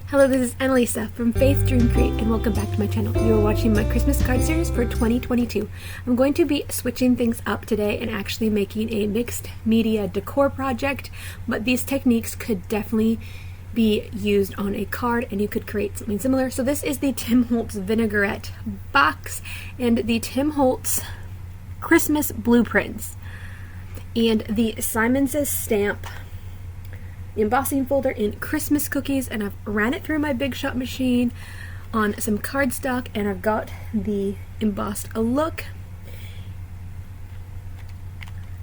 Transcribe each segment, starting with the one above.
Hello, this is Annalisa from Faith Dream Create, and welcome back to my channel. You are watching my Christmas card series for 2022. I'm going to be switching things up today and actually making a mixed media decor project, but these techniques could definitely be used on a card and you could create something similar. So this is the Tim Holtz vinaigrette box and the Tim Holtz Christmas Blueprints and the Simon Says stamp embossing folder in Christmas cookies, and I've ran it through my Big Shot machine on some cardstock, and I've got the embossed look.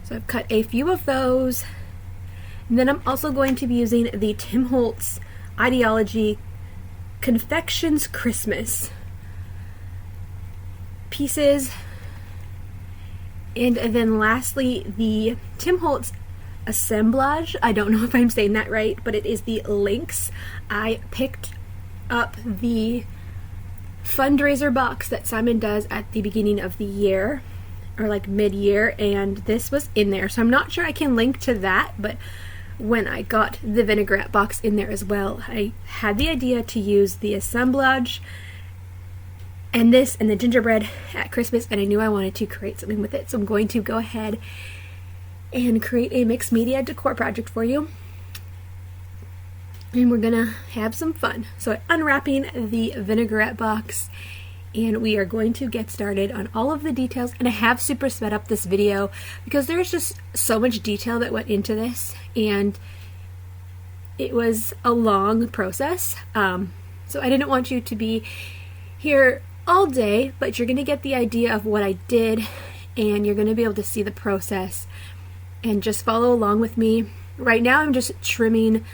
So I've cut a few of those, and then I'm also going to be using the Tim Holtz Ideology Confections Christmas pieces, and then lastly the Tim Holtz assemblage. I don't know if I'm saying that right, but it is the links. I picked up the fundraiser box that Simon does at the beginning of the year, or like mid-year, and this was in there. So I'm not sure I can link to that, but when I got the vinaigrette box in there as well, I had the idea to use the assemblage and this and the gingerbread at Christmas, and I knew I wanted to create something with it. So I'm going to go ahead and create a mixed media decor project for you, and we're gonna have some fun. So I'm unwrapping the vinaigrette box and we are going to get started on all of the details, and I have super sped up this video because there's just so much detail that went into this and it was a long process. So I didn't want you to be here all day, but you're gonna get the idea of what I did and you're gonna be able to see the process and just follow along with me. Right now I'm just trimming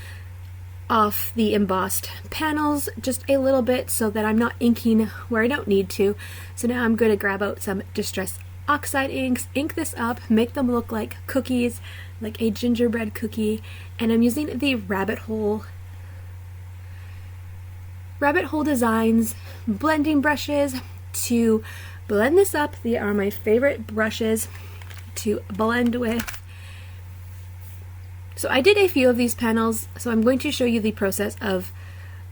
off the embossed panels just a little bit so that I'm not inking where I don't need to. So now I'm going to grab out some Distress Oxide inks, ink this up, make them look like cookies, like a gingerbread cookie, and I'm using the rabbit hole designs blending brushes to blend this up. They are my favorite brushes to blend with. So I did a few of these panels, so I'm going to show you the process of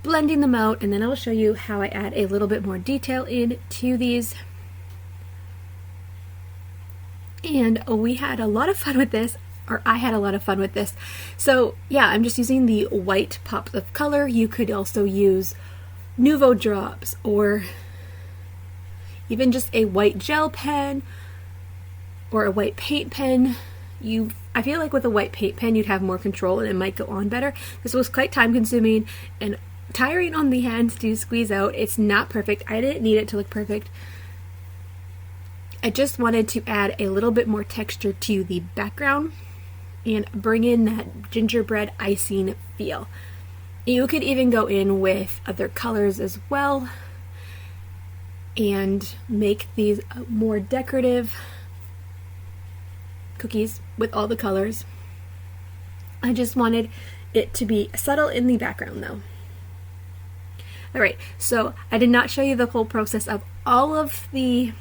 blending them out, and then I'll show you how I add a little bit more detail into these. And we had a lot of fun with this, or I had a lot of fun with this. So yeah, I'm just using the white pops of color. You could also use Nuvo drops or even just a white gel pen or a white paint pen. I feel like with a white paint pen you'd have more control and it might go on better. This was quite time consuming and tiring on the hands to squeeze out. It's not perfect. I didn't need it to look perfect. I just wanted to add a little bit more texture to the background and bring in that gingerbread icing feel. You could even go in with other colors as well and make these more decorative cookies with all the colors. I just wanted it to be subtle in the background though. Alright, so I did not show you the whole process of all of the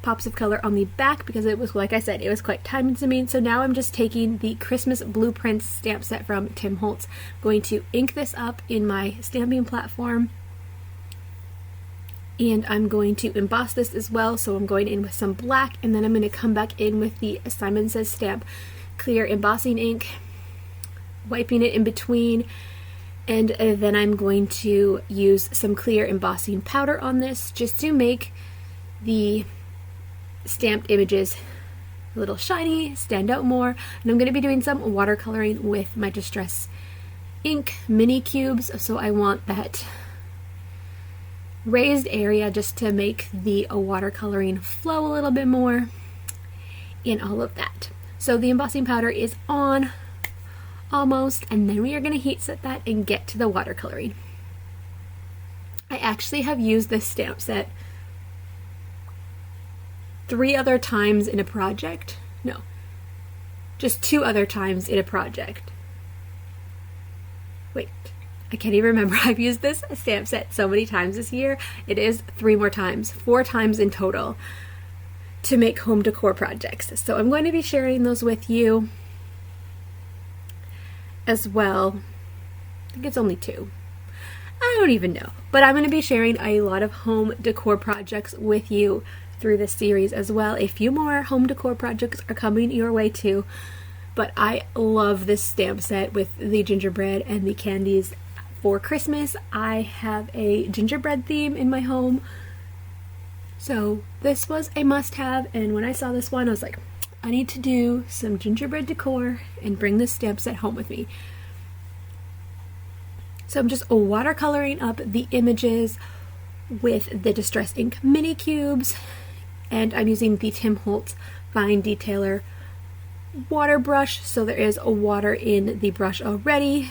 pops of color on the back because it was, like I said, it was quite time consuming. So now I'm just taking the Christmas Blueprints stamp set from Tim Holtz. I'm going to ink this up in my stamping platform, and I'm going to emboss this as well. So I'm going in with some black, and then I'm going to come back in with the Simon Says stamp clear embossing ink, wiping it in between, and then I'm going to use some clear embossing powder on this just to make the stamped images a little shiny, stand out more. And I'm going to be doing some watercoloring with my Distress ink mini cubes, so I want that raised area just to make the watercoloring flow a little bit more and all of that. So the embossing powder is on almost, and then we are going to heat set that and get to the watercoloring. I actually have used this stamp set 3 other times in a project. No, just 2 other times in a project. Wait, I can't even remember. I've used this stamp set so many times this year. It is 3 more times, 4 times in total to make home decor projects. So I'm going to be sharing those with you as well. I think it's only 2. I don't even know. But I'm going to be sharing a lot of home decor projects with you through this series as well. A few more home decor projects are coming your way too. But I love this stamp set with the gingerbread and the candies. For Christmas, I have a gingerbread theme in my home. So this was a must-have, and when I saw this one, I was like, I need to do some gingerbread decor and bring this stamp set home with me. So I'm just watercoloring up the images with the Distress Ink mini cubes, and I'm using the Tim Holtz Fine Detailer water brush, so there is water in the brush already.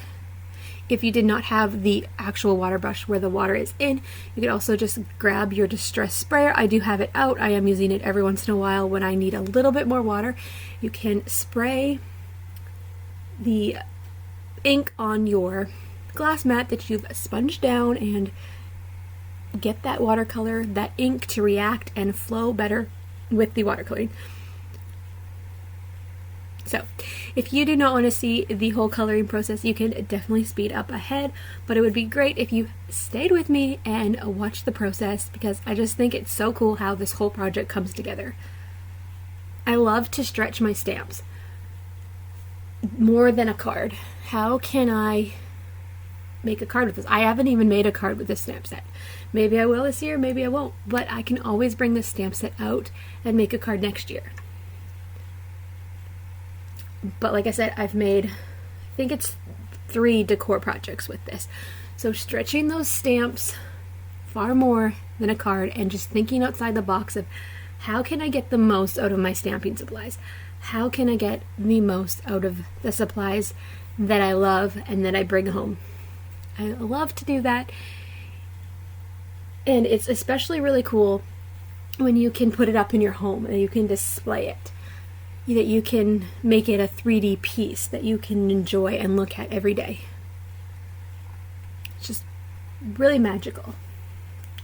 If you did not have the actual water brush where the water is in, you could also just grab your Distress sprayer. I do have it out. I am using it every once in a while when I need a little bit more water. You can spray the ink on your glass mat that you've sponged down and get that watercolor, that ink to react and flow better with the watercoloring. So, if you do not want to see the whole coloring process, you can definitely speed up ahead, but it would be great if you stayed with me and watched the process, because I just think it's so cool how this whole project comes together. I love to stretch my stamps more than a card. How can I make a card with this? I haven't even made a card with this stamp set. Maybe I will this year, maybe I won't, but I can always bring this stamp set out and make a card next year. But like I said, I've made, I think it's 3 decor projects with this. So stretching those stamps far more than a card and just thinking outside the box of how can I get the most out of my stamping supplies? How can I get the most out of the supplies that I love and that I bring home? I love to do that. And it's especially really cool when you can put it up in your home and you can display it. That you can make it a 3D piece that you can enjoy and look at every day. It's just really magical.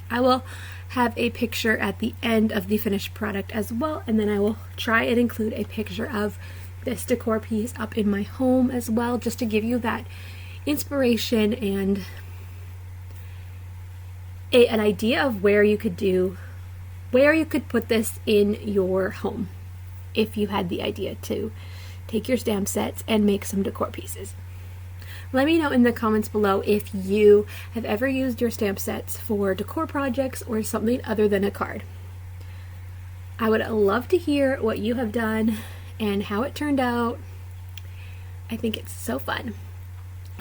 I will have a picture at the end of the finished product as well, and then I will try and include a picture of this decor piece up in my home as well, just to give you that inspiration and an idea of where you could put this in your home if you had the idea to take your stamp sets and make some decor pieces. Let me know in the comments below if you have ever used your stamp sets for decor projects or something other than a card. I would love to hear what you have done and how it turned out. I think it's so fun.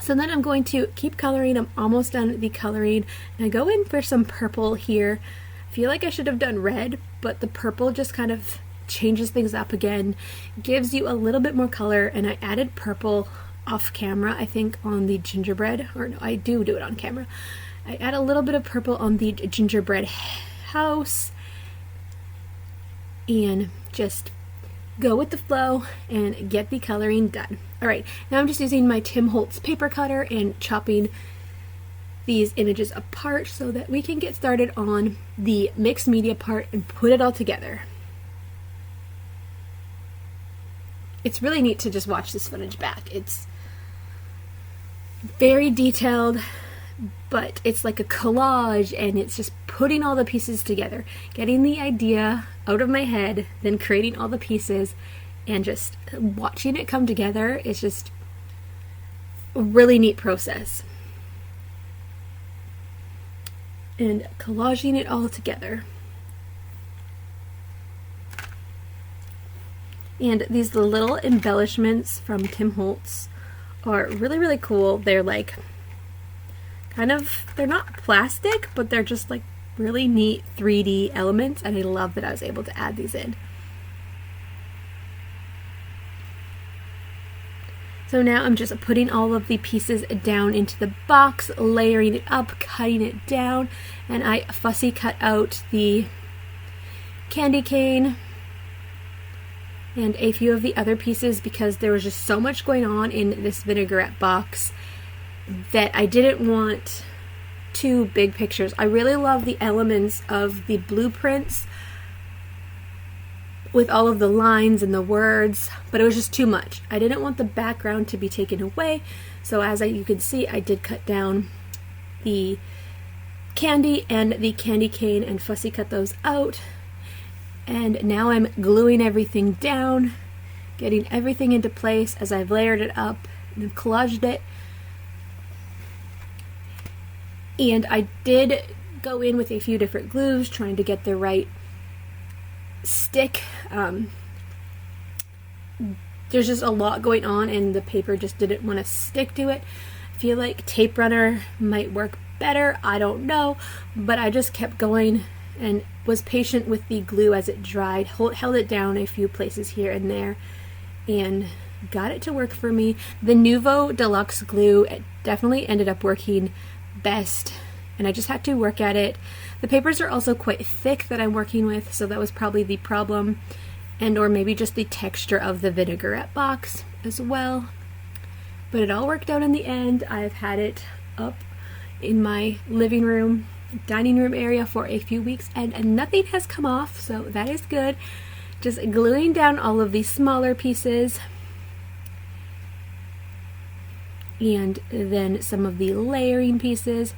So then I'm going to keep coloring. I'm almost done the coloring, and I go in for some purple here. I feel like I should have done red, but the purple just kind of changes things up again, gives you a little bit more color, and I added purple off camera, I think on the gingerbread, or no, I do it on camera. I add a little bit of purple on the gingerbread house and just go with the flow and get the coloring done. Alright, now I'm just using my Tim Holtz paper cutter and chopping these images apart so that we can get started on the mixed media part and put it all together. It's really neat to just watch this footage back. It's very detailed, but it's like a collage, and it's just putting all the pieces together, getting the idea out of my head, then creating all the pieces, and just watching it come together. It's just a really neat process. And collaging it all together. And these little embellishments from Tim Holtz are really, really cool. They're like they're not plastic, but they're just like really neat 3D elements, and I love that I was able to add these in. So now I'm just putting all of the pieces down into the box, layering it up, cutting it down, and I fussy cut out the candy cane and a few of the other pieces because there was just so much going on in this vinaigrette box that I didn't want 2 big pictures. I really love the elements of the blueprints with all of the lines and the words, but it was just too much. I didn't want the background to be taken away, so as you can see, I did cut down the candy and the candy cane and fussy cut those out. And now I'm gluing everything down, getting everything into place as I've layered it up and collaged it. And I did go in with a few different glues, trying to get the right stick. There's just a lot going on and the paper just didn't want to stick to it. I feel like tape runner might work better, I don't know, but I just kept going and was patient with the glue as it dried, held it down a few places here and there, and got it to work for me. The Nuvo Deluxe glue, it definitely ended up working best, and I just had to work at it. The papers are also quite thick that I'm working with, so that was probably the problem, and or maybe just the texture of the vinaigrette box as well. But it all worked out in the end. I've had it up in my living room, dining room area for a few weeks, and nothing has come off, so that is good. Just gluing down all of these smaller pieces, and then some of the layering pieces.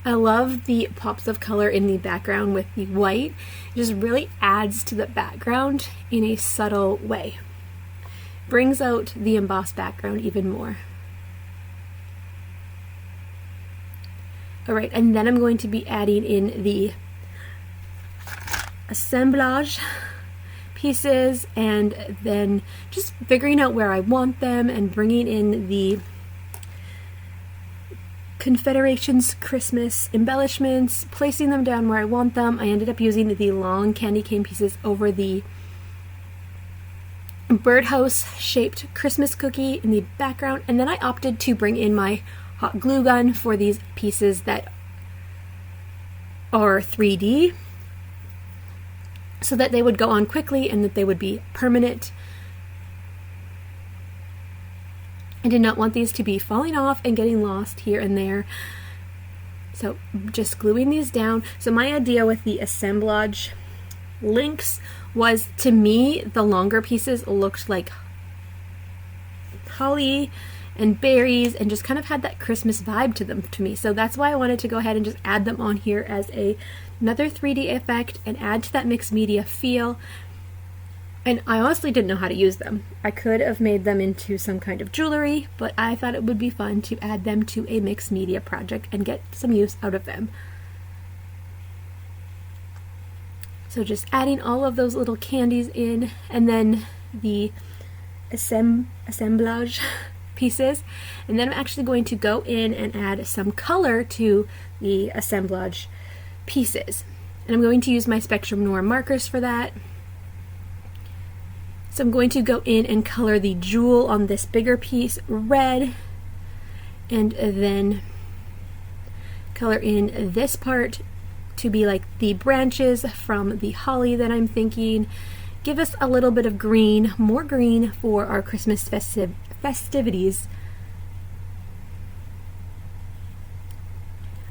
I love the pops of color in the background with the white. It just really adds to the background in a subtle way. Brings out the embossed background even more. Alright, and then I'm going to be adding in the assemblage pieces, and then just figuring out where I want them and bringing in the Confederation's Christmas embellishments, placing them down where I want them. I ended up using the long candy cane pieces over the birdhouse shaped Christmas cookie in the background, and then I opted to bring in my hot glue gun for these pieces that are 3D, so that they would go on quickly and that they would be permanent. I did not want these to be falling off and getting lost here and there, so just gluing these down. So my idea with the assemblage links was, to me, the longer pieces looked like holly and berries and just kind of had that Christmas vibe to them to me. So that's why I wanted to go ahead and just add them on here as another 3D effect and add to that mixed media feel. And I honestly didn't know how to use them. I could have made them into some kind of jewelry, but I thought it would be fun to add them to a mixed media project and get some use out of them. So just adding all of those little candies in, and then the assemblage pieces, and then I'm actually going to go in and add some color to the assemblage pieces, and I'm going to use my Spectrum Noir markers for that. So I'm going to go in and color the jewel on this bigger piece red, and then color in this part to be like the branches from the holly that I'm thinking. Give us a little bit of green, more green for our Christmas festivities.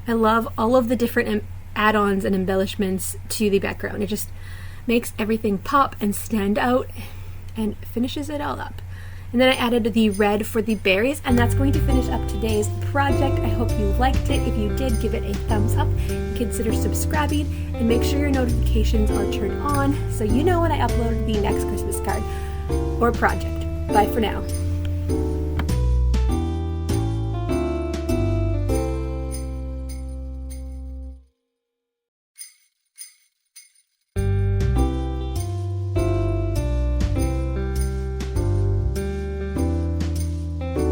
I love all of the different add-ons and embellishments to the background. It just makes everything pop and stand out and finishes it all up. And then I added the red for the berries, and that's going to finish up today's project. I hope you liked it. If you did, give it a thumbs up, consider subscribing, and make sure your notifications are turned on so you know when I upload the next Christmas card or project. Bye for now.